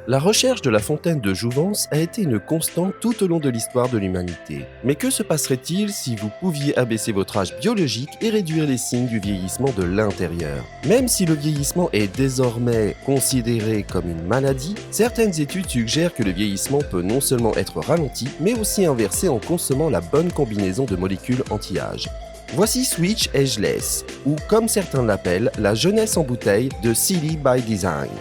La recherche de la fontaine de jouvence a été une constante tout au long de l'histoire de l'humanité. Mais que se passerait-il si vous pouviez abaisser votre âge biologique et réduire les signes du vieillissement de l'intérieur? Même si le vieillissement est désormais considéré comme une maladie, certaines études suggèrent que le vieillissement peut non seulement être ralenti, mais aussi inversé en consommant la bonne combinaison de molécules anti-âge. Voici Switch Ageless, ou comme certains l'appellent, la jeunesse en bouteille de Silly by Design.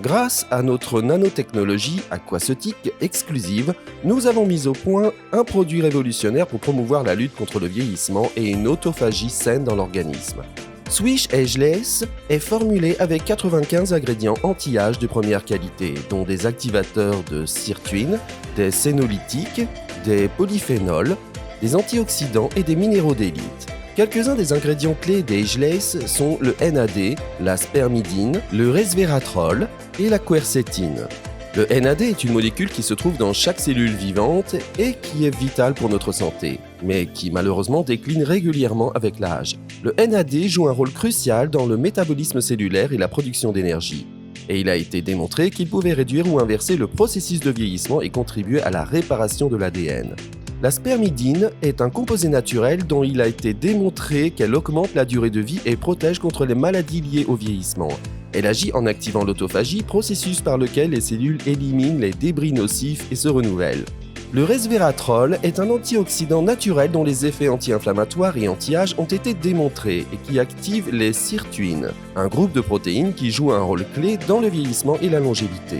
Grâce à notre nanotechnologie aquaceutique exclusive, nous avons mis au point un produit révolutionnaire pour promouvoir la lutte contre le vieillissement et une autophagie saine dans l'organisme. Swish Ageless est formulé avec 95 ingrédients anti-âge de première qualité, dont des activateurs de sirtuine, des sénolytiques, des polyphénols, des antioxydants et des minéraux d'élite. Quelques-uns des ingrédients clés des Ageless sont le NAD, la spermidine, le resveratrol et la quercétine. Le NAD est une molécule qui se trouve dans chaque cellule vivante et qui est vitale pour notre santé, mais qui malheureusement décline régulièrement avec l'âge. Le NAD joue un rôle crucial dans le métabolisme cellulaire et la production d'énergie. Et il a été démontré qu'il pouvait réduire ou inverser le processus de vieillissement et contribuer à la réparation de l'ADN. La spermidine est un composé naturel dont il a été démontré qu'elle augmente la durée de vie et protège contre les maladies liées au vieillissement. Elle agit en activant l'autophagie, processus par lequel les cellules éliminent les débris nocifs et se renouvellent. Le resveratrol est un antioxydant naturel dont les effets anti-inflammatoires et anti-âge ont été démontrés et qui active les sirtuines, un groupe de protéines qui joue un rôle clé dans le vieillissement et la longévité.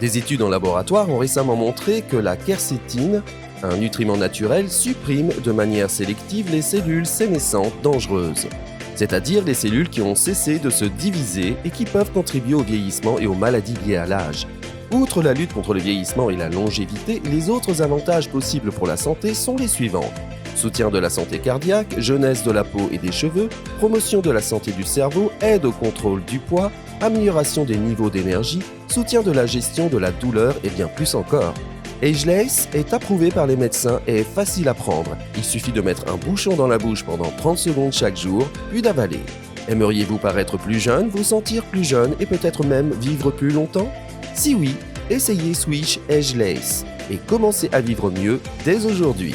Des études en laboratoire ont récemment montré que la quercétine, un nutriment naturel, supprime de manière sélective les cellules sénescentes dangereuses, c'est-à-dire les cellules qui ont cessé de se diviser et qui peuvent contribuer au vieillissement et aux maladies liées à l'âge. Outre la lutte contre le vieillissement et la longévité, les autres avantages possibles pour la santé sont les suivants. Soutien de la santé cardiaque, jeunesse de la peau et des cheveux, promotion de la santé du cerveau, aide au contrôle du poids, amélioration des niveaux d'énergie, soutien de la gestion de la douleur et bien plus encore. Ageless est approuvé par les médecins et est facile à prendre. Il suffit de mettre un bouchon dans la bouche pendant 30 secondes chaque jour, puis d'avaler. Aimeriez-vous paraître plus jeune, vous sentir plus jeune et peut-être même vivre plus longtemps? Si oui, essayez Swish Ageless et commencez à vivre mieux dès aujourd'hui.